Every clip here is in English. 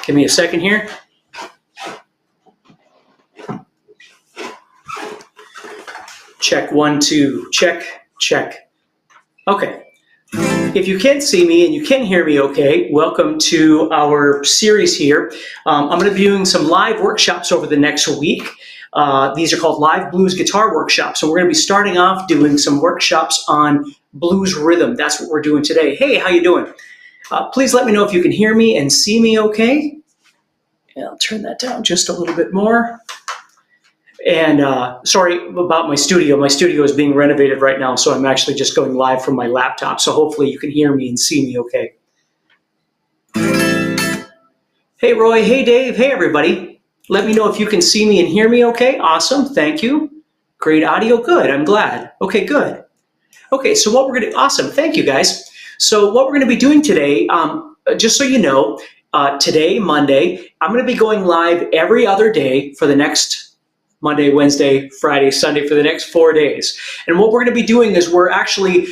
Give me a second here. Check 1, 2, check, check. Okay. If you can see me and you can hear me okay, welcome to our series here. I'm going to be doing some live workshops over the next week. These are called live blues guitar workshops. So we're going to be starting off doing some workshops on blues rhythm. That's what we're doing today. Hey, how you doing? Please let me know if you can hear me and see me okay. And I'll turn that down just a little bit more. And sorry about my studio. My studio is being renovated right now, so I'm actually just going live from my laptop. So hopefully you can hear me and see me okay. Hey, Roy. Hey, Dave. Hey, everybody. Let me know if you can see me and hear me okay. Awesome. Thank you. Great audio. Good. I'm glad. Okay, good. Okay, so what we're going to, awesome. Thank you, guys. So what we're going to be doing today, just so you know, today, Monday, I'm going to be going live every other day for the next Monday, Wednesday, Friday, Sunday, for the next 4 days. And what we're going to be doing is we're actually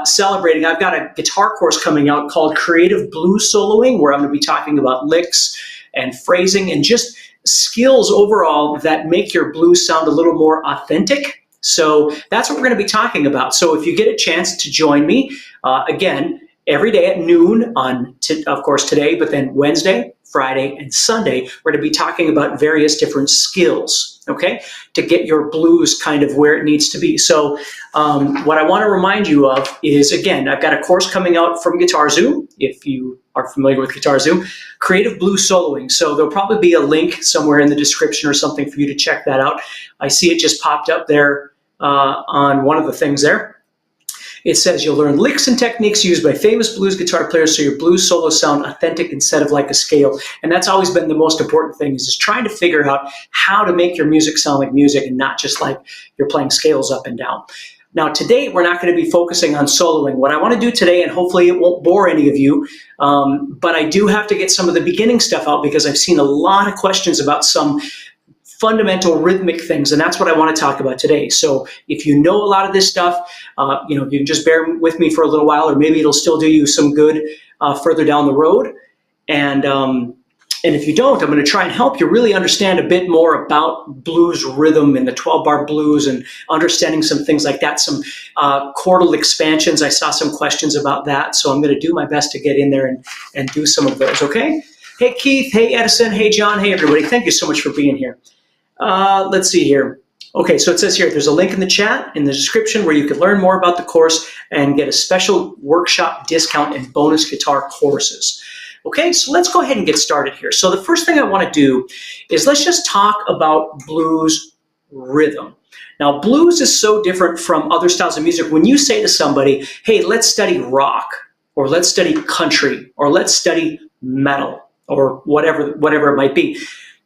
celebrating. I've got a guitar course coming out called Creative Blues Soloing, where I'm going to be talking about licks and phrasing and just skills overall that make your blues sound a little more authentic. So that's what we're going to be talking about. So if you get a chance to join me, again, every day at noon on, of course, today, but then Wednesday, Friday, and Sunday, we're going to be talking about various different skills, okay, to get your blues kind of where it needs to be. So what I want to remind you of is, again, I've got a course coming out from GuitarZoom, if you are familiar with GuitarZoom, Creative Blues Soloing. So there'll probably be a link somewhere in the description or something for you to check that out. I see it just popped up there on one of the things there. It says you'll learn licks and techniques used by famous blues guitar players so your blues solos sound authentic instead of like a scale. And that's always been the most important thing, is just trying to figure out how to make your music sound like music and not just like you're playing scales up and down. Now today, we're not going to be focusing on soloing. What I want to do today, and hopefully it won't bore any of you, but I do have to get some of the beginning stuff out because I've seen a lot of questions about some fundamental rhythmic things, and that's what I want to talk about today. So if you know a lot of this stuff, you can just bear with me for a little while, or maybe it'll still do you some good further down the road. And if you don't, I'm going to try and help you really understand a bit more about blues rhythm and the 12-bar blues and understanding some things like that, some chordal expansions. I saw some questions about that, so I'm going to do my best to get in there and do some of those, okay? Hey, Keith. Hey, Edison. Hey, John. Hey, everybody. Thank you so much for being here. Let's see here. Okay, so it says here, there's a link in the chat, in the description, where you can learn more about the course and get a special workshop discount and bonus guitar courses. Okay, so let's go ahead and get started here. So the first thing I want to do is let's just talk about blues rhythm. Now, blues is so different from other styles of music. When you say to somebody, hey, let's study rock, or let's study country, or let's study metal, or whatever it might be,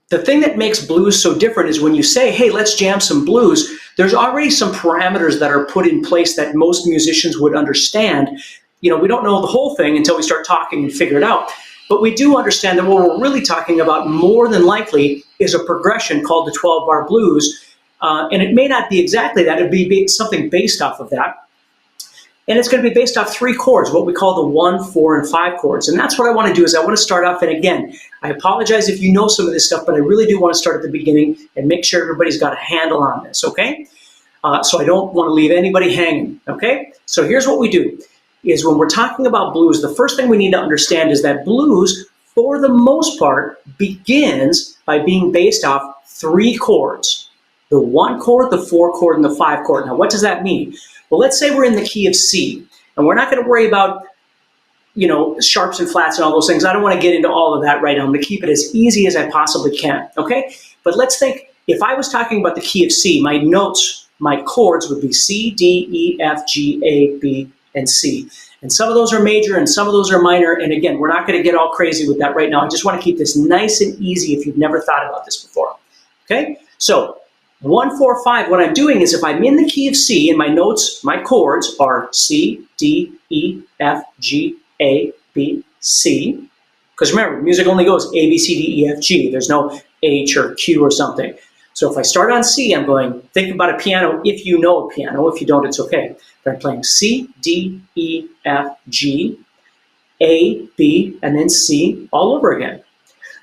the thing that makes blues so different is when you say, hey, let's jam some blues, there's already some parameters that are put in place that most musicians would understand. We don't know the whole thing until we start talking and figure it out. But we do understand that what we're really talking about more than likely is a progression called the 12-bar blues. And it may not be exactly that. It would be something based off of that. And it's going to be based off 3 chords, what we call the 1, 4, and 5 chords. And that's what I want to do, is I want to start off, and again, I apologize if you know some of this stuff, but I really do want to start at the beginning and make sure everybody's got a handle on this, okay? So I don't want to leave anybody hanging, okay? So here's what we do, is when we're talking about blues, the first thing we need to understand is that blues, for the most part, begins by being based off 3 chords. The 1 chord, the 4 chord, and the 5 chord. Now, what does that mean? Well, let's say we're in the key of C, and we're not going to worry about, sharps and flats and all those things. I don't want to get into all of that right now. I'm going to keep it as easy as I possibly can, okay? But let's think, if I was talking about the key of C, my notes, my chords would be C, D, E, F, G, A, B, and C. And some of those are major and some of those are minor. And again, we're not going to get all crazy with that right now. I just want to keep this nice and easy if you've never thought about this before, okay? So 1, 4, 5, what I'm doing is if I'm in the key of C and my notes, my chords are C, D, E, F, G, A, B, C. Because remember, music only goes A, B, C, D, E, F, G. There's no H or Q or something. So if I start on C, I'm going, think about a piano if you know a piano. If you don't, it's okay. But I'm playing C, D, E, F, G, A, B, and then C all over again.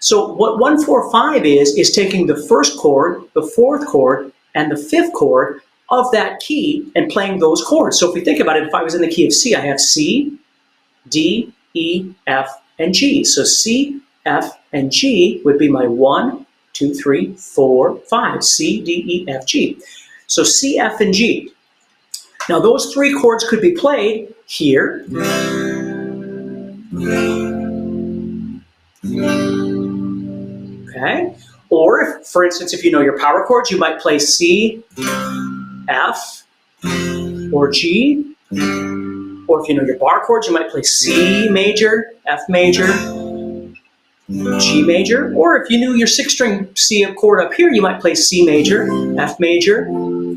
So what 1-4-5 is taking the first chord, the fourth chord, and the fifth chord of that key and playing those chords. So if we think about it, if I was in the key of C, I have C, D, E, F, and G. So C, F, and G would be my 1, 2, 3, 4, 5. C, D, E, F, G. So C, F, and G. Now those three chords could be played here. Okay. Or, if, for instance, if you know your power chords, you might play C, F, or G. Or if you know your bar chords, you might play C major, F major, G major. Or if you knew your 6-string C chord up here, you might play C major, F major,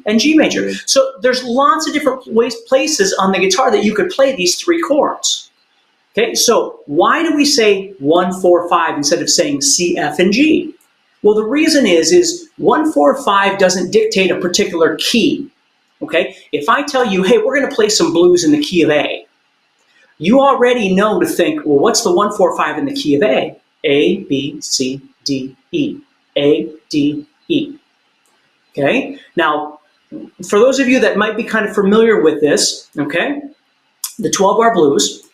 and G major. So there's lots of different places on the guitar that you could play these three chords. Okay, so why do we say 1-4-5 instead of saying C, F, and G? Well, the reason is 1-4-5 doesn't dictate a particular key. Okay, if I tell you, hey, we're going to play some blues in the key of A, you already know to think, well, what's the 1-4-5 in the key of A? A, B, C, D, E. A, D, E. Okay, now, for those of you that might be kind of familiar with this, okay, the 12-bar blues,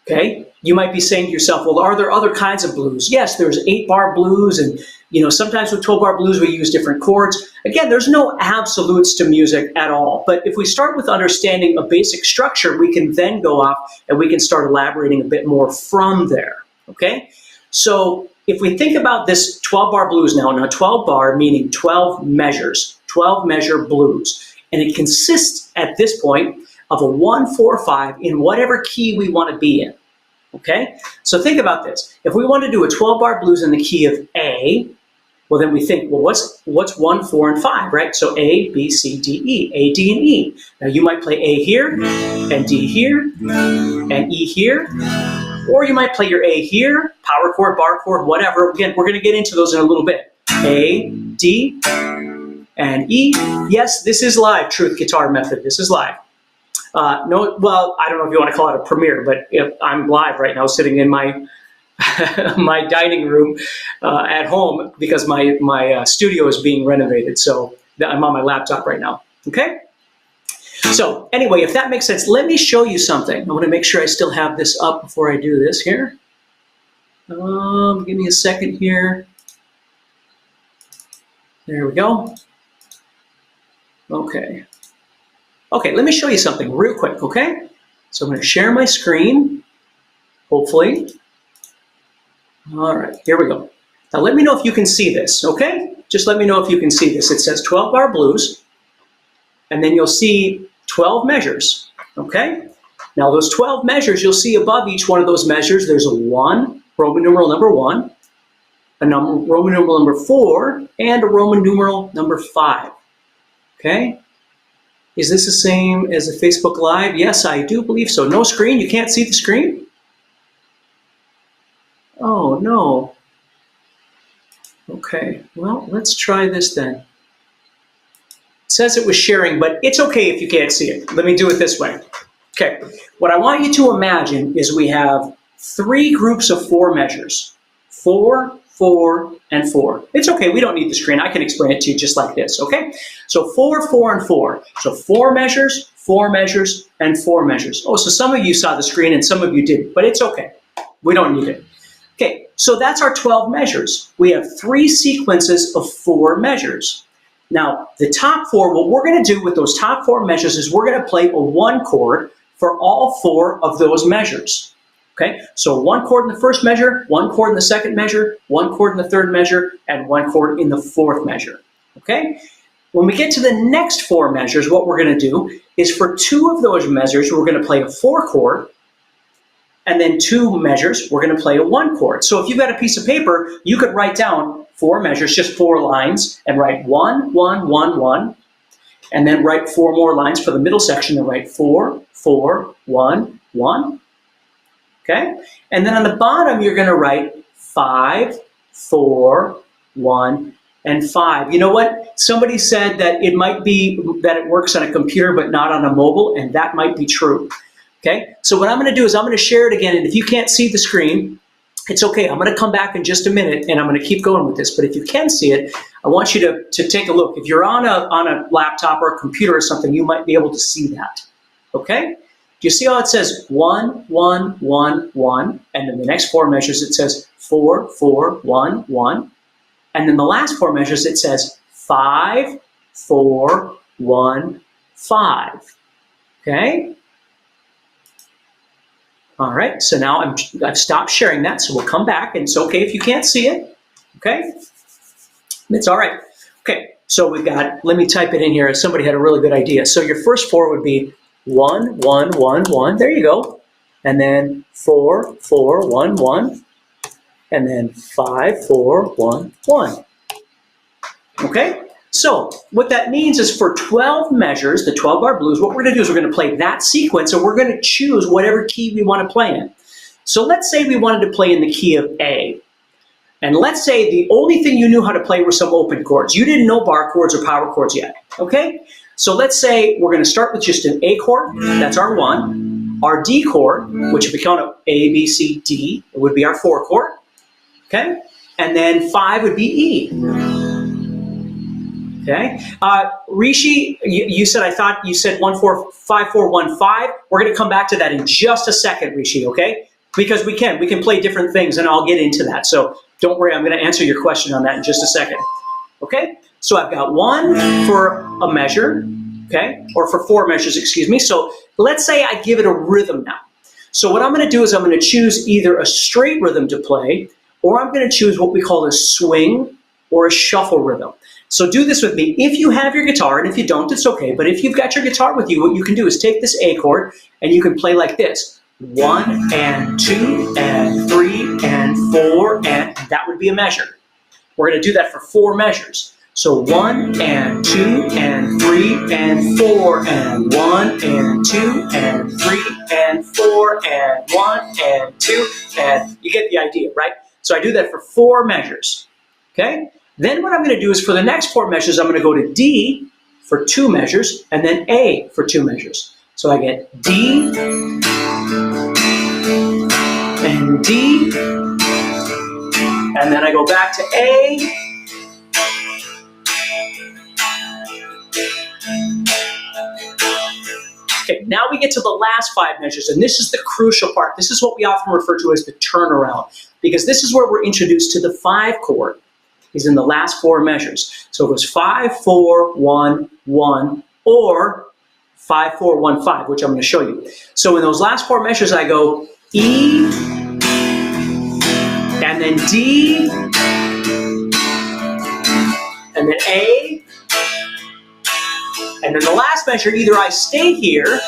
okay, you might be saying to yourself, well, are there other kinds of blues? Yes, there's 8-bar blues, and sometimes with 12-bar blues we use different chords. Again, there's no absolutes to music at all, but if we start with understanding a basic structure, we can then go off and we can start elaborating a bit more from there, okay? So if we think about this 12-bar blues now 12-bar meaning 12 measures, 12 measure blues, and it consists at this point of a 1-4-5 in whatever key we want to be in. Okay, so think about this. If we want to do a 12-bar blues in the key of A, well then we think, well, what's 1, 4, and 5, right? So A, B, C, D, E, A, D, and E. Now you might play A here, and D here, and E here, or you might play your A here, power chord, bar chord, whatever. Again, we're going to get into those in a little bit. A, D, and E. Yes, this is live, Truth Guitar Method. This is live. No, well, I don't know if you want to call it a premiere, but I'm live right now, sitting in my my dining room at home because my studio is being renovated. So I'm on my laptop right now. Okay. So anyway, if that makes sense, let me show you something. I want to make sure I still have this up before I do this here. Give me a second here. There we go. Okay. Okay, let me show you something real quick, okay? So I'm going to share my screen, hopefully. All right, here we go. Now let me know if you can see this, okay? Just let me know if you can see this. It says 12-bar blues, and then you'll see 12 measures, okay? Now those 12 measures, you'll see above each one of those measures, there's a 1, Roman numeral number 1, a Roman numeral number 4, and a Roman numeral number 5, okay? Is this the same as a Facebook Live? Yes, I do believe so. No screen? You can't see the screen? Oh, no. Okay, well, let's try this then. It says it was sharing, but it's okay if you can't see it. Let me do it this way. Okay, what I want you to imagine is we have 3 groups of 4 measures. 4, 4, and 4. It's okay, we don't need the screen. I can explain it to you just like this, okay? So 4, 4, and 4. So 4 measures, 4 measures, and 4 measures. Oh, so some of you saw the screen and some of you didn't, but it's okay. We don't need it. Okay, so that's our 12 measures. We have 3 sequences of 4 measures. Now, the top 4, what we're going to do with those top 4 measures is we're going to play a 1 chord for all 4 of those measures. Okay, so 1 chord in the first measure, 1 chord in the second measure, 1 chord in the third measure, and 1 chord in the fourth measure. Okay, when we get to the next 4 measures, what we're going to do is for 2 of those measures, we're going to play a 4 chord, and then 2 measures, we're going to play a 1 chord. So if you've got a piece of paper, you could write down 4 measures, just 4 lines, and write 1, 1, 1, 1, and then write 4 more lines for the middle section and write 4, 4, 1, 1. Okay, and then on the bottom, you're going to write 5, 4, 1, and 5. You know what? Somebody said that it might be that it works on a computer but not on a mobile, and that might be true. Okay, so what I'm going to do is I'm going to share it again, and if you can't see the screen, It's okay. I'm going to come back in just a minute and I'm going to keep going with this. But if you can see it, I want you to take a look. If you're on a laptop or a computer or something, you might be able to see that. Okay? Do you see how it says 1, 1, 1, 1? And then the next 4 measures, it says 4, 4, 1, 1. And then the last 4 measures, it says 5, 4, 1, 5. Okay? All right, so now I've stopped sharing that, so we'll come back, and it's okay if you can't see it, okay? It's all right. Okay, so we've got, let me type it in here. Somebody had a really good idea. So your first 4 would be 1, 1, 1, 1. There you go. And then 4, 4, 1, 1. And then 5, 4, 1, 1. Okay? So what that means is for 12 measures, the 12-bar blues, what we're going to do is we're going to play that sequence, and we're going to choose whatever key we want to play in. So let's say we wanted to play in the key of A. And let's say the only thing you knew how to play were some open chords. You didn't know bar chords or power chords yet, okay? So let's say we're going to start with just an A chord, that's our 1. Our D chord, which if we count up A, B, C, D, it would be our 4 chord, okay? And then 5 would be E. Okay, Rishi, you said, I thought you said 1, 4, 5, 4, 1, 5. We're going to come back to that in just a second, Rishi, okay? Because we can play different things, and I'll get into that. So don't worry, I'm going to answer your question on that in just a second. Okay, so I've got 1 for a measure, okay, or for 4 measures, excuse me. So let's say I give it a rhythm now. So what I'm going to do is I'm going to choose either a straight rhythm to play, or I'm going to choose what we call a swing or a shuffle rhythm. So do this with me. If you have your guitar, and if you don't, it's okay, but if you've got your guitar with you, what you can do is take this A chord, and you can play like this. 1 and 2 and 3 and 4, and that would be a measure. We're going to do that for 4 measures. So 1 and 2 and 3 and 4 and 1 and 2 and 3 and 4 and 1 and 2, and you get the idea, right? So I do that for 4 measures, okay? Then what I'm going to do is for the next 4 measures, I'm going to go to D for 2 measures, and then A for 2 measures. So I get D, and D, and then I go back to A, okay, now we get to the last 5 measures, and this is the crucial part. This is what we often refer to as the turnaround, because this is where we're introduced to the 5 chord. Is in the last 4 measures. So it goes 5, 4, 1, 1, or 5, 4, 1, 5, which I'm going to show you. So in those last 4 measures, I go E, and then D, and then A, and then the last measure, either I stay here,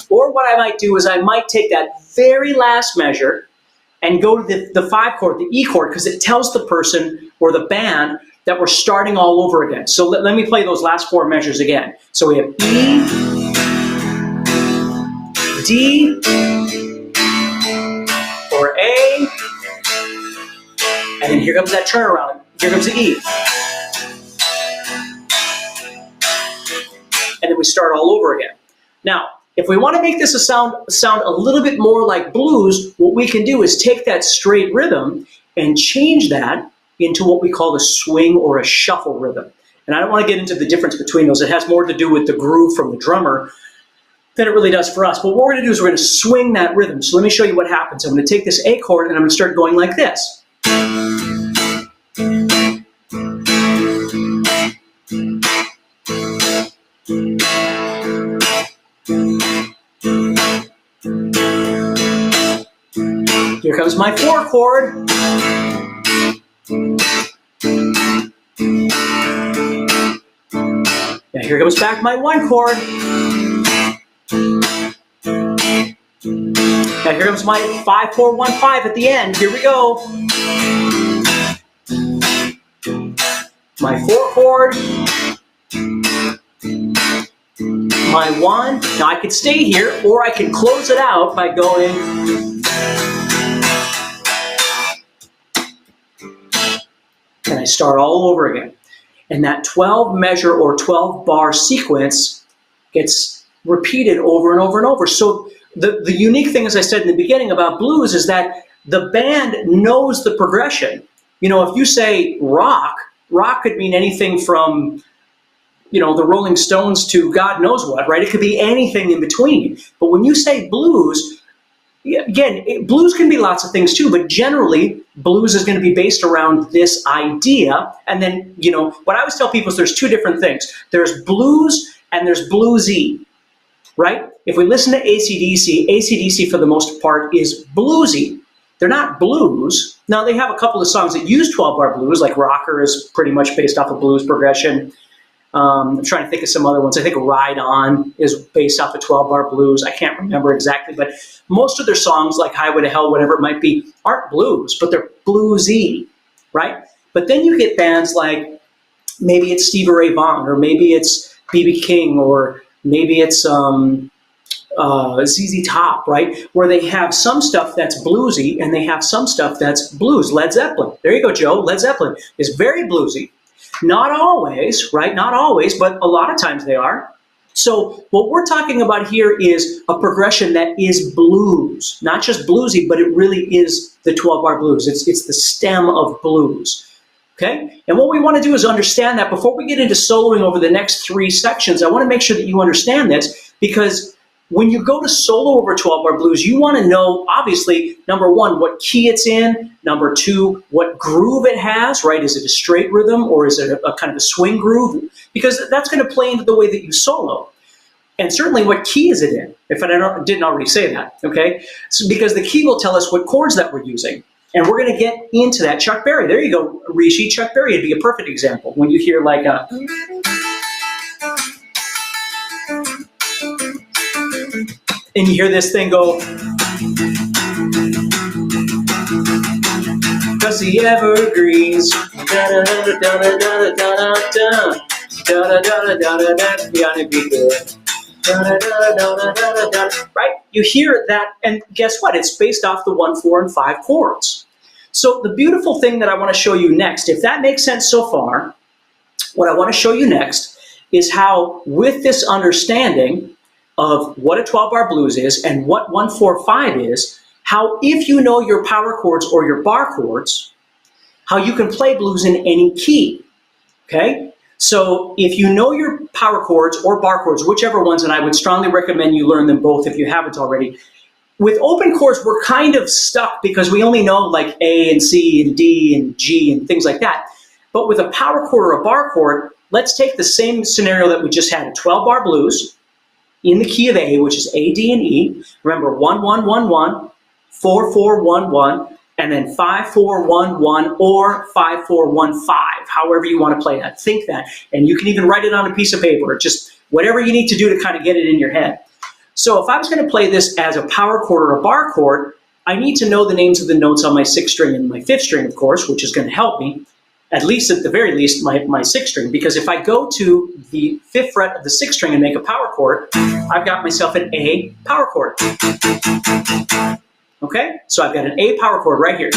or what I might do is I might take that very last measure and go to the 5 chord, the E chord, because it tells the person or the band that we're starting all over again. So let me play those last 4 measures again. So we have E, D, or A, and then here comes that turnaround. Here comes the E. And then we start all over again. Now, if we want to make this sound a little bit more like blues, what we can do is take that straight rhythm and change that into what we call a swing or a shuffle rhythm. And I don't want to get into the difference between those. It has more to do with the groove from the drummer than it really does for us. But what we're going to do is we're going to swing that rhythm. So let me show you what happens. I'm going to take this A chord and I'm going to start going like this. Here comes my 4 chord. Now here comes back my 1 chord. Now here comes my 5, 4, 1, 5 at the end. Here we go. My 4 chord. My 1. Now I could stay here, or I can close it out by going. And I start all over again. And that 12 measure or 12 bar sequence gets repeated over and over and over. So the unique thing, as I said in the beginning about blues, is that the band knows the progression. You know, if you say rock could mean anything from, you know, the Rolling Stones to God knows what, right? It could be anything in between. But when you say blues, again, blues can be lots of things too, but generally blues is going to be based around this idea. And then, you know, what I always tell people is there's two different things. There's blues and there's bluesy, right? If we listen to AC/DC for the most part is bluesy. They're not blues. Now they have a couple of songs that use 12-bar blues, like Rocker is pretty much based off of blues progression. I'm trying to think of some other ones. I think Ride On is based off of 12-bar blues. I can't remember exactly, but most of their songs, like Highway to Hell, whatever it might be, aren't blues, but they're bluesy, right? But then you get bands like, maybe it's Stevie Ray Vaughan, or maybe it's B.B. King, or maybe it's ZZ Top, right? Where they have some stuff that's bluesy and they have some stuff that's blues. Led Zeppelin. There you go, Joe. Led Zeppelin is very bluesy. Not always, right? Not always, but a lot of times they are. So what we're talking about here is a progression that is blues, not just bluesy, but it really is the 12-bar blues. It's the stem of blues. Okay? And what we want to do is understand that before we get into soloing over the next 3 sections. I want to make sure that you understand this, because when you go to solo over 12-bar blues, you want to know, obviously, number 1, what key it's in, number 2, what groove it has, right? Is it a straight rhythm or is it a kind of a swing groove? Because that's going to play into the way that you solo. And certainly, what key is it in, if I didn't already say that, okay? So, because the key will tell us what chords that we're using. And we're going to get into that. Chuck Berry, there you go, Rishi. Chuck Berry would be a perfect example. When you hear like a... and you hear this thing go... Cause the evergreens... da-da-da-da-da-da-da-da-da-da, da-da-da-da-da-da-da, gonna be good. Right? You hear that, and guess what? It's based off the 1, 4, and 5 chords. So the beautiful thing that I want to show you next, if that makes sense so far, what I want to show you next is how, with this understanding of what a 12-bar blues is and what 1, 4, 5 is, how if you know your power chords or your bar chords, how you can play blues in any key. Okay? So if you know your power chords or bar chords, whichever ones, and I would strongly recommend you learn them both if you haven't already. With open chords, we're kind of stuck because we only know like A and C and D and G and things like that. But with a power chord or a bar chord, let's take the same scenario that we just had, a 12-bar blues in the key of A, which is A, D, and E. Remember, 1, 1, 1, 1, 4, 4, 1, 1, and then 5, 4, 1, 1, or 5, 4, 1, 5, however you want to play that. Think that. And you can even write it on a piece of paper, just whatever you need to do to kind of get it in your head. So if I was going to play this as a power chord or a bar chord, I need to know the names of the notes on my 6th string and my 5th string, of course, which is going to help me, at least at the very least, my 6th string. Because if I go to the 5th fret of the 6th string and make a power chord, I've got myself an A power chord. Okay? So I've got an A power chord right here.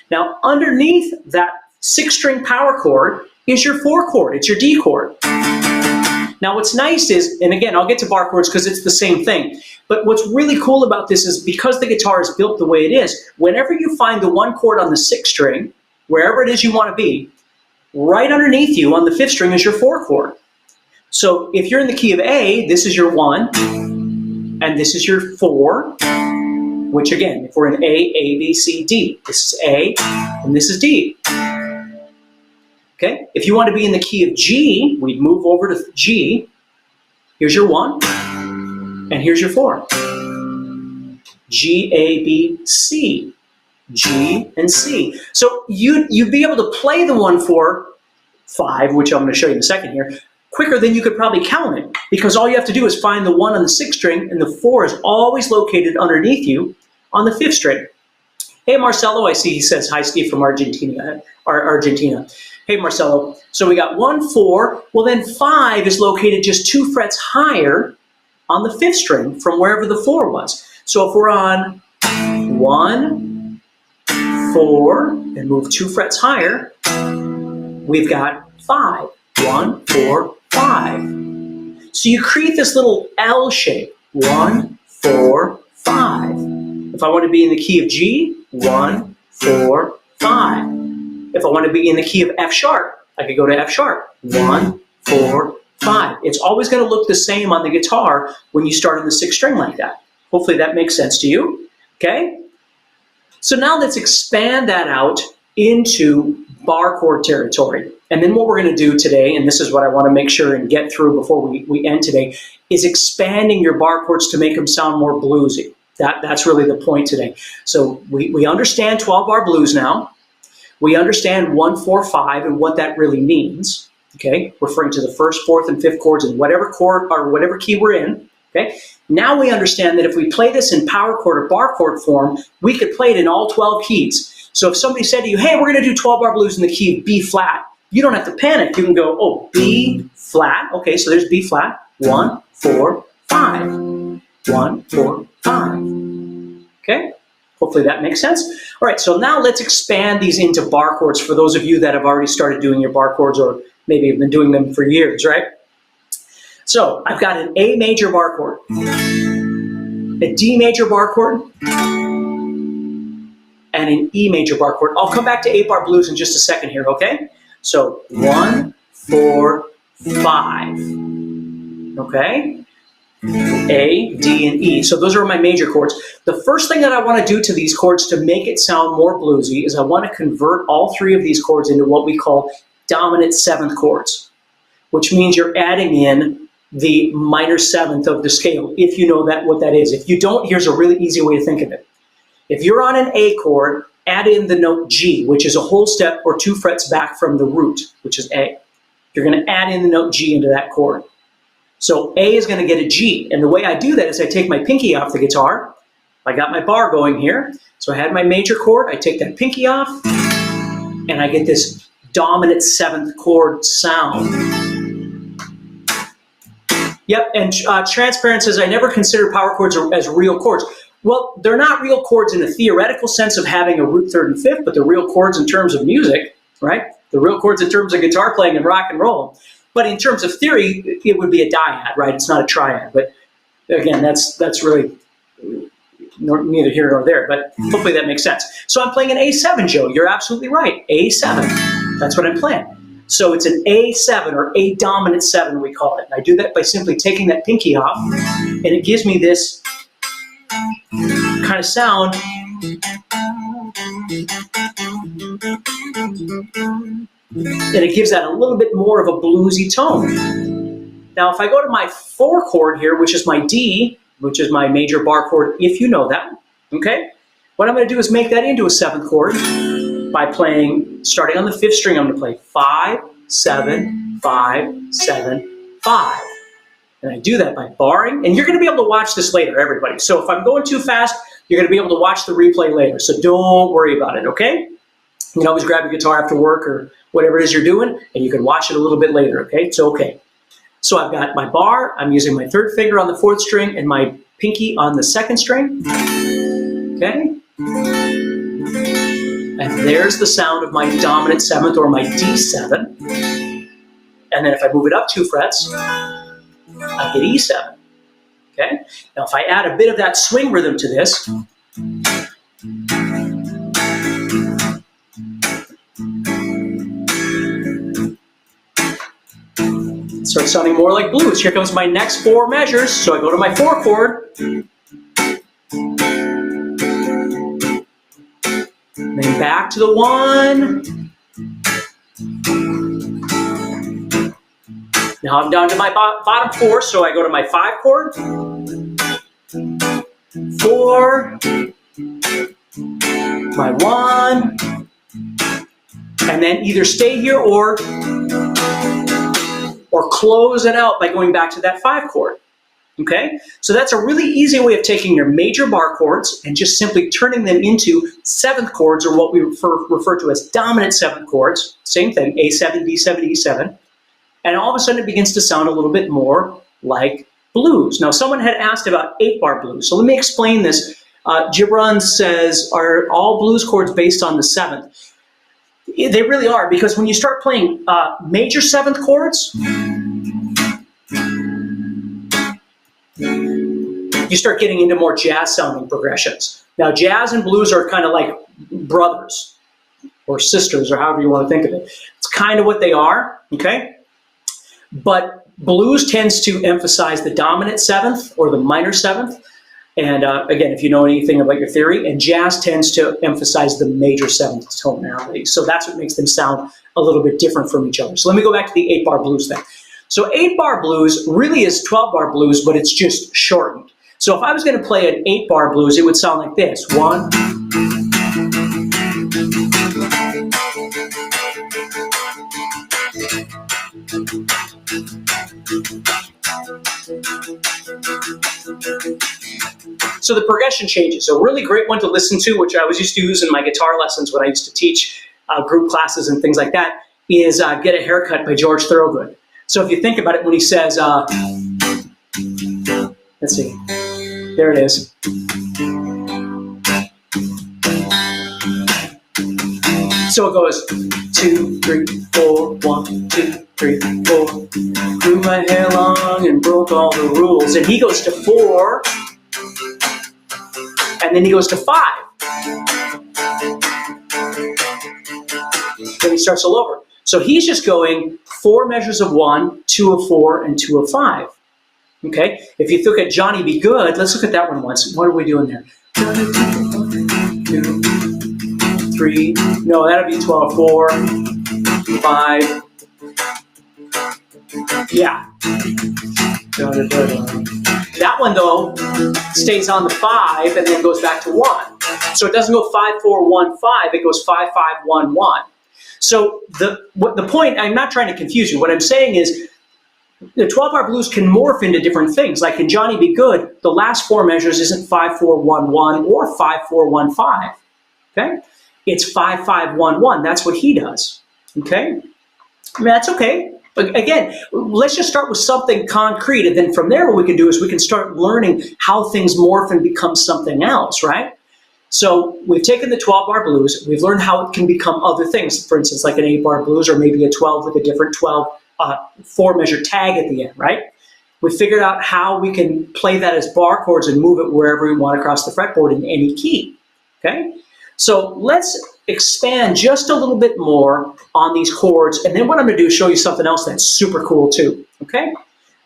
Now, underneath that 6th string power chord is your 4 chord. It's your D chord. Now, what's nice is, and again, I'll get to bar chords because it's the same thing, but what's really cool about this is because the guitar is built the way it is, whenever you find the 1 chord on the 6th string, wherever it is you want to be, right underneath you on the 5th string is your 4 chord. So if you're in the key of A, this is your 1, and this is your 4, which again, if we're in A, B, C, D, this is A, and this is D. Okay? If you want to be in the key of G, we'd move over to G. Here's your 1, and here's your 4. G, A, B, C. G, and C. So you'd be able to play the 1, 4, 5, which I'm going to show you in a second here, quicker than you could probably count it, because all you have to do is find the 1 on the 6th string, and the 4 is always located underneath you on the 5th string. Hey, Marcelo, I see he says, hi, Steve from Argentina. Hey, Marcelo. So we got 1, 4. Well, then 5 is located just 2 frets higher on the 5th string from wherever the 4 was. So if we're on 1, 4, and move 2 frets higher, we've got 5. 1, 4, 5. So you create this little L shape. 1, 4, 5. If I want to be in the key of G, 1, 4, 5. If I want to be in the key of F sharp, I could go to F sharp, 1, 4, 5. It's always going to look the same on the guitar when you start on the 6th string like that. Hopefully that makes sense to you, okay? So now let's expand that out into bar chord territory. And then what we're going to do today, and this is what I want to make sure and get through before we end today, is expanding your bar chords to make them sound more bluesy. That's really the point today. So we understand 12-bar blues now. We understand 1, 4, 5 and what that really means, okay? Referring to the 1st, 4th, and 5th chords in whatever chord or whatever key we're in, okay? Now we understand that if we play this in power chord or bar chord form, we could play it in all 12 keys. So if somebody said to you, hey, we're going to do 12-bar blues in the key of B flat, you don't have to panic. You can go, oh, B flat. Okay, so there's B flat. 1, 4, 5. 1, 4, 5. Okay? Hopefully that makes sense. All right, so now let's expand these into bar chords for those of you that have already started doing your bar chords or maybe have been doing them for years, right? So I've got an A major bar chord, a D major bar chord, and an E major bar chord. I'll come back to 8-bar blues in just a second here, okay? So 1, 4, 5, okay? A, D, and E. So those are my major chords. The first thing that I want to do to these chords to make it sound more bluesy is I want to convert all 3 of these chords into what we call dominant 7th chords, which means you're adding in the minor 7th of the scale, if you know what that is. If you don't, here's a really easy way to think of it. If you're on an A chord, add in the note G, which is a whole step or 2 frets back from the root, which is A. You're going to add in the note G into that chord. So A is going to get a G, and the way I do that is I take my pinky off the guitar. I got my bar going here, so I had my major chord, I take that pinky off, and I get this dominant 7th chord sound. Yep, and transparent says, I never consider power chords as real chords. Well, they're not real chords in the theoretical sense of having a root 3rd and 5th, but they're real chords in terms of music, right? The real chords in terms of guitar playing and rock and roll. But in terms of theory, it would be a dyad, right? It's not a triad. But again, that's really neither here nor there. But hopefully that makes sense. So I'm playing an A7, Joe. You're absolutely right. A7. That's what I'm playing. So it's an A7 or A dominant 7, we call it. And I do that by simply taking that pinky off, and it gives me this kind of sound. And it gives that a little bit more of a bluesy tone. Now, if I go to my 4 chord here, which is my D, which is my major bar chord, if you know that, okay? What I'm going to do is make that into a 7th chord by playing, starting on the 5th string, I'm going to play 5, 7, 5, 7, 5. And I do that by barring, and you're going to be able to watch this later, everybody. So if I'm going too fast, you're going to be able to watch the replay later. So don't worry about it, okay? You can always grab your guitar after work or whatever it is you're doing, and you can watch it a little bit later, okay? It's okay. So I've got my bar, I'm using my 3rd finger on the 4th string and my pinky on the 2nd string, okay? And there's the sound of my dominant 7th or my D7. And then if I move it up 2 frets, I get E7, okay? Now if I add a bit of that swing rhythm to this, it starts sounding more like blues. Here comes my next 4 measures. So I go to my 4 chord, then back to the 1. Now I'm down to my bottom 4, so I go to my 5 chord, 4, my 1, and then either stay here or close it out by going back to that 5 chord. Okay? So that's a really easy way of taking your major bar chords and just simply turning them into 7th chords, or what we refer to as dominant 7th chords. Same thing, A7, D7, E7. And all of a sudden it begins to sound a little bit more like blues. Now someone had asked about 8-bar blues. So let me explain this. Gibran says, are all blues chords based on the 7th? They really are, because when you start playing major 7th chords, you start getting into more jazz-sounding progressions. Now, jazz and blues are kind of like brothers or sisters, or however you want to think of it. It's kind of what they are, okay? But blues tends to emphasize the dominant seventh or the minor seventh. And again, if you know anything about your theory, and jazz tends to emphasize the major seventh tonality. So that's what makes them sound a little bit different from each other. So let me go back to the 8-bar blues thing. So 8-bar blues really is 12-bar blues, but it's just shortened. So if I was going to play an 8-bar blues, it would sound like this. 1. So the progression changes. A really great one to listen to, which I was used to use in my guitar lessons when I used to teach group classes and things like that, is Get a Haircut by George Thorogood. So if you think about it, when he says, let's see, there it is. So it goes 2, 3, 4, 1, 2, 3, 4. Grew my hair long and broke all the rules. And he goes to 4, and then he goes to 5. Then he starts all over. So he's just going 4 measures of 1, 2 of 4, and 2 of 5. Okay? If you look at Johnny Be Good, let's look at that one once. What are we doing there? 2, 3. No, that'll be 12, 4, 5. Yeah. That one, though, stays on the 5 and then goes back to 1. So it doesn't go 5, 4, 1, 5. It goes 5, 5, 1, 1. So the point, I'm not trying to confuse you. What I'm saying is the 12-bar blues can morph into different things. Like in Johnny Be Good, the last 4 measures isn't 5, 4, 1, 1 or 5, 4, 1, 5. Okay? It's 5, 5, 1, 1. That's what he does. Okay? I mean, that's okay. But again, let's just start with something concrete, and then from there what we can do is we can start learning how things morph and become something else, right? So we've taken the 12-bar blues, we've learned how it can become other things, for instance, like an 8-bar blues or maybe a 12 with a different 12 4-measure tag at the end, right? We figured out how we can play that as bar chords and move it wherever we want across the fretboard in any key, okay? So let's expand just a little bit more on these chords, and then what I'm going to do is show you something else that's super cool too, okay?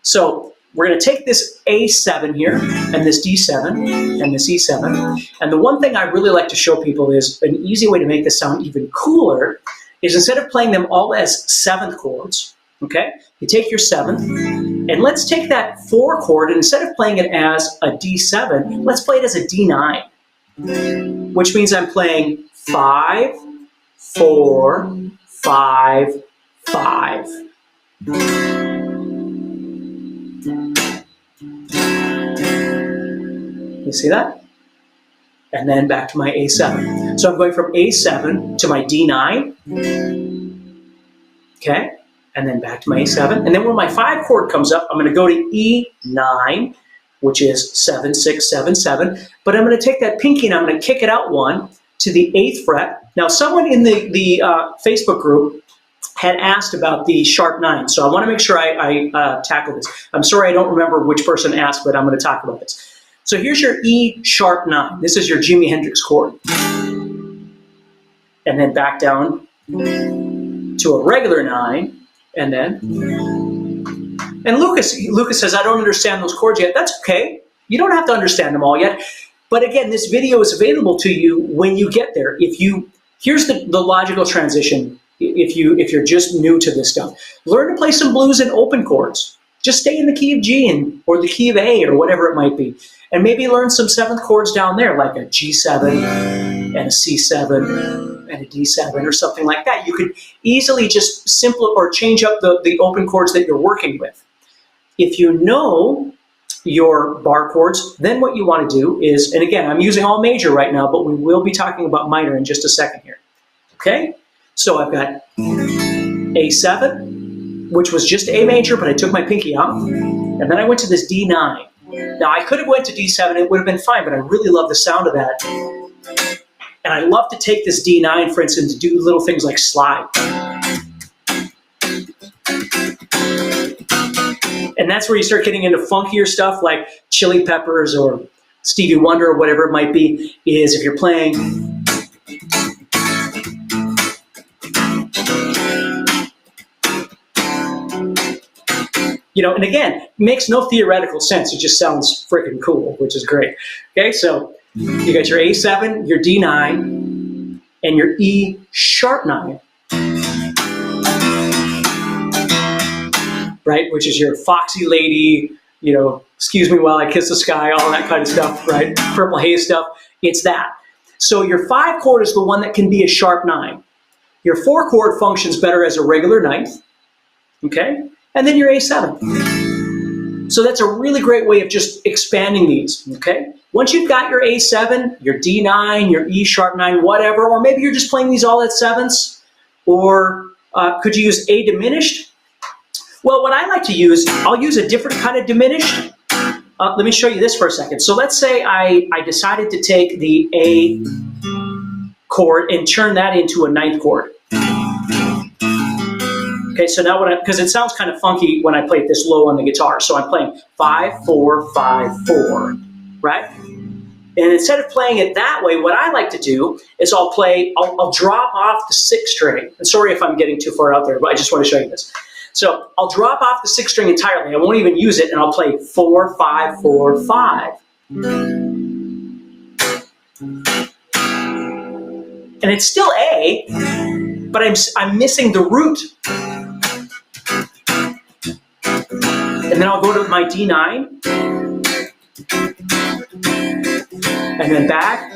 So we're going to take this A7 here, and this D7, and this E7, and the one thing I really like to show people is an easy way to make this sound even cooler is instead of playing them all as 7th chords, okay, you take your 7th, and let's take that 4 chord, and instead of playing it as a D7, let's play it as a D9. Which means I'm playing 5, 4, 5, 5. You see that? And then back to my A7. So I'm going from A7 to my D9. Okay? And then back to my A7. And then when my 5 chord comes up, I'm going to go to E9, which is 7, 6, 7, 7. But I'm going to take that pinky and I'm going to kick it out 1 to the 8th fret. Now, someone in the Facebook group had asked about the sharp 9, so I want to make sure I tackle this. I'm sorry I don't remember which person asked, but I'm going to talk about this. So here's your E sharp 9. This is your Jimi Hendrix chord. And then back down to a regular 9, and then... And Lucas says, I don't understand those chords yet. That's okay. You don't have to understand them all yet. But again, this video is available to you when you get there. Here's the logical transition if you're just new to this stuff. Learn to play some blues in open chords. Just stay in the key of G or the key of A or whatever it might be. And maybe learn some 7th chords down there, like a G7 and a C7 and a D7 or something like that. You could easily just change up the open chords that you're working with. If you know your bar chords, then what you want to do is, and again, I'm using all major right now, but we will be talking about minor in just a second here. Okay? So I've got A7, which was just A major, but I took my pinky out. And then I went to this D9. Now, I could have went to D7, it would have been fine, but I really love the sound of that. And I love to take this D9, for instance, to do little things like slide. And And that's where you start getting into funkier stuff like Chili Peppers or Stevie Wonder or whatever it might be, is if you're playing. You know, and again, makes no theoretical sense. It just sounds freaking cool, which is great. Okay, so you got your A7, your D9, and your E sharp 9. Right, which is your foxy lady, you know, excuse me while I kiss the sky, all that kind of stuff, right? Purple haze stuff, it's that. So your 5 chord is the one that can be a sharp 9. Your 4 chord functions better as a regular 9th, okay? And then your A7. So that's a really great way of just expanding these, okay? Once you've got your A7, your D9, your E sharp 9, whatever, or maybe you're just playing these all at 7ths, or could you use A diminished? Well, what I like to use, I'll use a different kind of diminished. Let me show you this for a second. So let's say I decided to take the A chord and turn that into a 9th chord. Okay, so now because it sounds kind of funky when I play it this low on the guitar. So I'm playing 5, 4, 5, 4, right? And instead of playing it that way, what I like to do is I'll drop off the 6th string. And sorry if I'm getting too far out there, but I just want to show you this. So I'll drop off the 6th string entirely. I won't even use it, and I'll play 4, 5, 4, 5. And it's still A, but I'm missing the root. And then I'll go to my D9, and then back.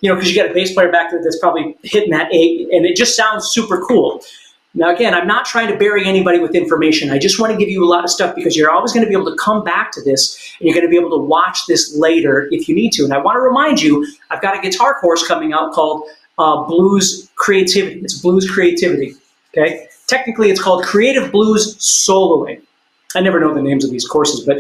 You know, because you got a bass player back there that's probably hitting that A, and it just sounds super cool. Now, again, I'm not trying to bury anybody with information. I just want to give you a lot of stuff because you're always going to be able to come back to this, and you're going to be able to watch this later if you need to. And I want to remind you, I've got a guitar course coming out called Blues Creativity. It's Blues Creativity, okay? Technically, it's called Creative Blues Soloing. I never know the names of these courses, but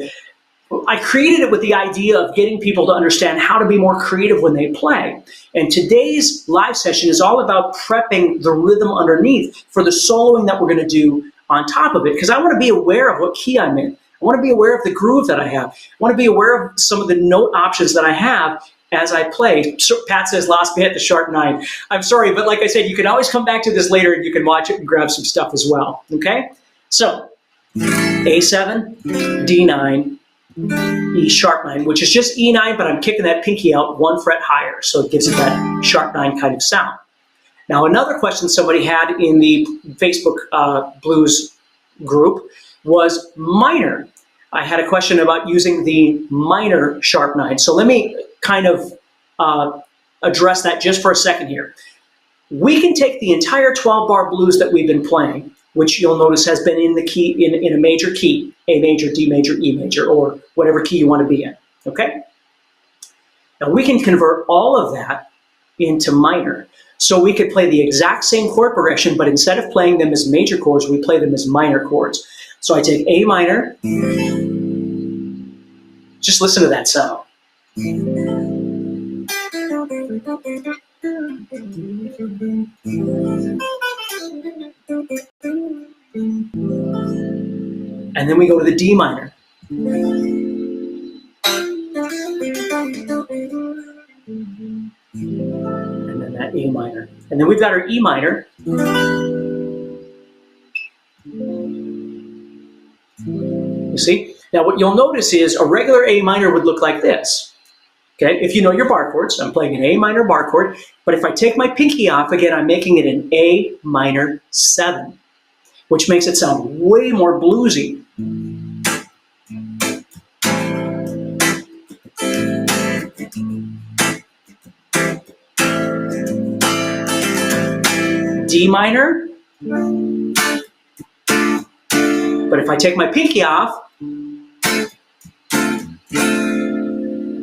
I created it with the idea of getting people to understand how to be more creative when they play. And today's live session is all about prepping the rhythm underneath for the soloing that we're going to do on top of it, because I want to be aware of what key I'm in. I want to be aware of the groove that I have. I want to be aware of some of the note options that I have as I play. So Pat says, lost me at the sharp 9. I'm sorry, but like I said, you can always come back to this later and you can watch it and grab some stuff as well, okay? So, A7, D9, E sharp 9, which is just E9, but I'm kicking that pinky out 1 fret higher, so it gives it that sharp 9 kind of sound. Now, another question somebody had in the Facebook blues group was minor. I had a question about using the minor sharp 9. So let me kind of address that just for a second here. We can take the entire 12-bar blues that we've been playing, which you'll notice has been in the key, in a major key, A major, D major, E major, or whatever key you want to be in, okay? Now we can convert all of that into minor. So we could play the exact same chord progression, but instead of playing them as major chords, we play them as minor chords. So I take A minor, just listen to that sound. And then we go to the D minor. And then that A minor. And then we've got our E minor. You see? Now what you'll notice is a regular A minor would look like this. Okay, if you know your bar chords, I'm playing an A minor bar chord, but if I take my pinky off, again, I'm making it an A minor 7, which makes it sound way more bluesy. D minor, but if I take my pinky off,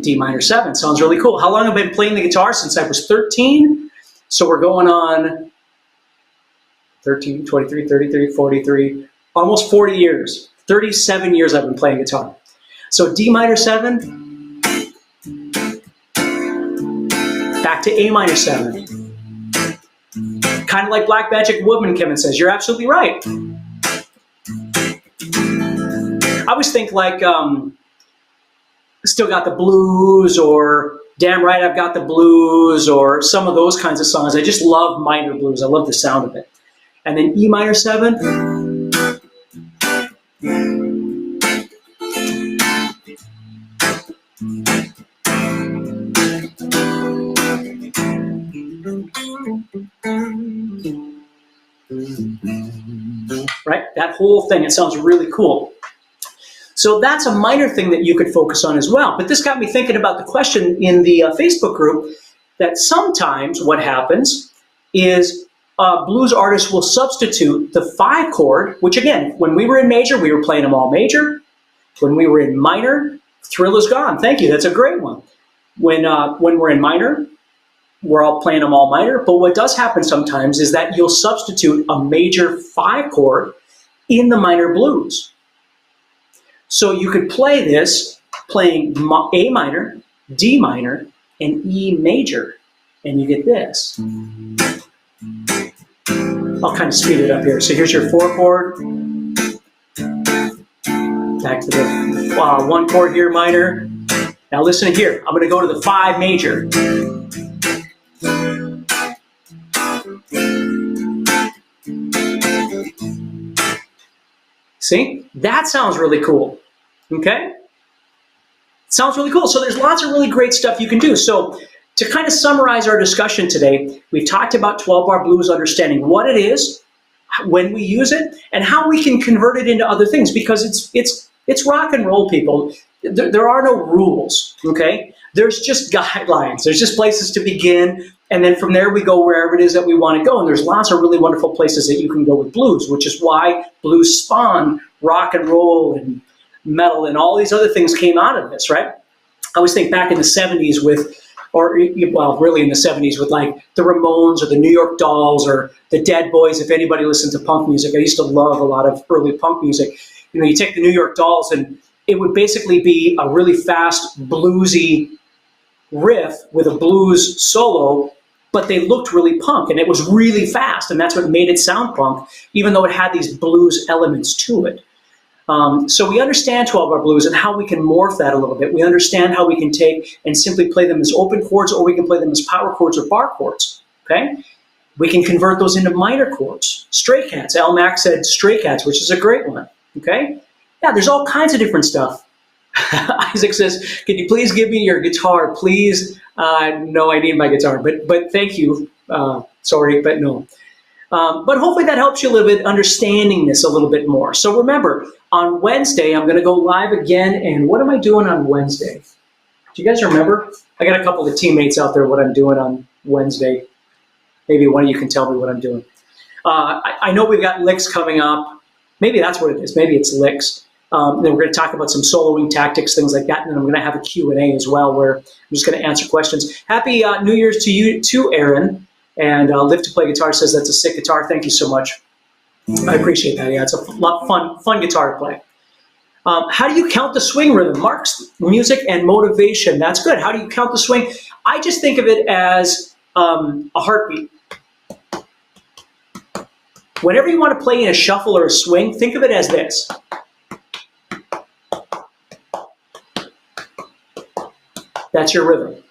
D minor 7. Sounds really cool. How long have I been playing the guitar? Since I was 13. So we're going on 13, 23, 33, 43, almost 40 years. 37 years I've been playing guitar. So D minor 7, to A minor 7. Kind of like Black Magic Woodman, Kevin says. You're absolutely right. I always think like Still Got the Blues or Damn Right I've Got the Blues or some of those kinds of songs. I just love minor blues. I love the sound of it. And then E minor 7. Right? That whole thing, it sounds really cool. So that's a minor thing that you could focus on as well. But this got me thinking about the question in the Facebook group that sometimes what happens is blues artists will substitute the 5 chord, which again, when we were in major, we were playing them all major. When we were in minor, Thrill Is Gone. Thank you, that's a great one. When we're in minor, we're all playing them all minor. But what does happen sometimes is that you'll substitute a major 5 chord in the minor blues. So you could play this playing A minor, D minor, and E major, and you get this. I'll kind of speed it up here. So here's your 4 chord. Back to the 1 chord here, minor. Now listen here. I'm going to go to the 5 major. See? That sounds really cool. Okay? Sounds really cool. So there's lots of really great stuff you can do. So to kind of summarize our discussion today, we've talked about 12-bar blues, understanding what it is, when we use it, and how we can convert it into other things, because it's rock and roll, people. There are no rules, okay? There's just guidelines. There's just places to begin, and then from there we go wherever it is that we want to go. And there's lots of really wonderful places that you can go with blues, which is why blues spawned rock and roll and metal and all these other things came out of this, right? I always think back in the 70s with, or well, really in the 70s with like the Ramones or the New York Dolls or the Dead Boys. If anybody listened to punk music, I used to love a lot of early punk music. You know, you take the New York Dolls and it would basically be a really fast bluesy riff with a blues solo, but they looked really punk and it was really fast, and that's what made it sound punk, even though it had these blues elements to it. So we understand 12-bar blues and how we can morph that a little bit. We understand how we can take and simply play them as open chords, or we can play them as power chords or bar chords, okay? We can convert those into minor chords. Stray Cats, Al Mack said Stray Cats, which is a great one, okay? Yeah, there's all kinds of different stuff. Isaac says, can you please give me your guitar, please? No, I need my guitar, but thank you. Sorry, but no. But hopefully that helps you a little bit, understanding this a little bit more. So remember, on Wednesday, I'm going to go live again. And what am I doing on Wednesday? Do you guys remember? I got a couple of teammates out there what I'm doing on Wednesday. Maybe one of you can tell me what I'm doing. I know we've got licks coming up. Maybe that's what it is. Maybe it's licks. Then we're going to talk about some soloing tactics, things like that. And then I'm going to have a Q&A as well, where I'm just going to answer questions. Happy New Year's to you too, Aaron. And Live to Play Guitar says that's a sick guitar. Thank you so much. I appreciate that. Yeah, it's a lot fun guitar to play. How do you count the swing rhythm? Mark's music and motivation. That's good. How do you count the swing? I just think of it as a heartbeat. Whenever you want to play in a shuffle or a swing, think of it as this. That's your rhythm.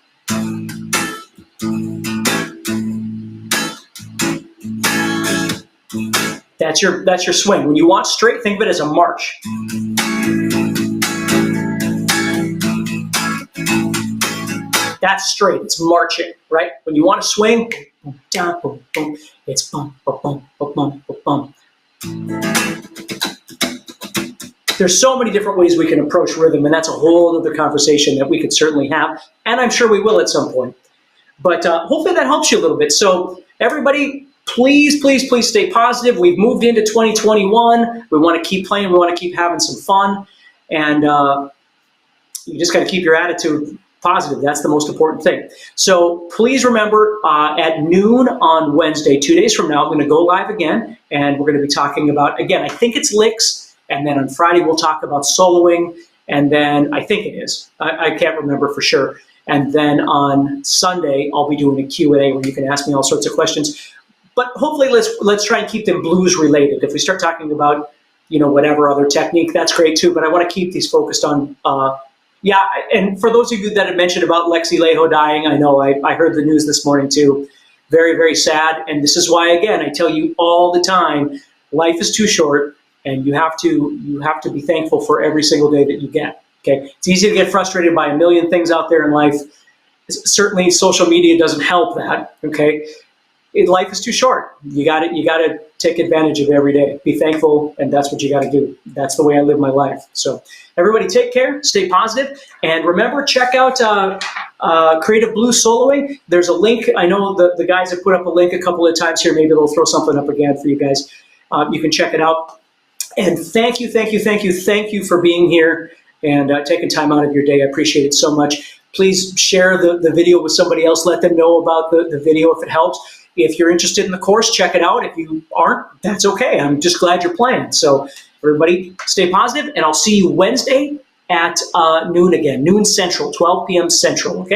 That's your swing. When you want straight, think of it as a march. That's straight. It's marching, right? When you want to swing, boom, down, boom, boom, it's bum, bum, bum, bum, bum, bum. There's so many different ways we can approach rhythm, and that's a whole other conversation that we could certainly have, and I'm sure we will at some point. But hopefully that helps you a little bit. So everybody, please, please, please stay positive. We've moved into 2021. We want to keep playing. We want to keep having some fun. And you just got to keep your attitude positive. That's the most important thing. So please remember, at noon on Wednesday, 2 days from now, I'm going to go live again. And we're going to be talking about, again, I think it's licks. And then on Friday, we'll talk about soloing. And then I think it is. I can't remember for sure. And then on Sunday, I'll be doing a Q&A where you can ask me all sorts of questions. But hopefully, let's try and keep them blues related. If we start talking about, whatever other technique, that's great too. But I want to keep these focused on, and for those of you that had mentioned about Lexi Lejo dying, I know I heard the news this morning too. Very, very sad. And this is why, again, I tell you all the time, life is too short, and you have to be thankful for every single day that you get. Okay, it's easy to get frustrated by a million things out there in life. Certainly, social media doesn't help that. Okay, life is too short. You got to take advantage of every day. Be thankful, and that's what you got to do. That's the way I live my life. So, everybody, take care, stay positive, and remember, check out Creative Blues Soloing. There's a link. I know the guys have put up a link a couple of times here. Maybe they'll throw something up again for you guys. You can check it out. And thank you for being here and taking time out of your day. I appreciate it so much. Please share the video with somebody else. Let them know about the video if it helps. If you're interested in the course, check it out. If you aren't, that's okay. I'm just glad you're playing. So everybody stay positive, and I'll see you Wednesday at noon again, noon Central, 12 p.m. Central, okay?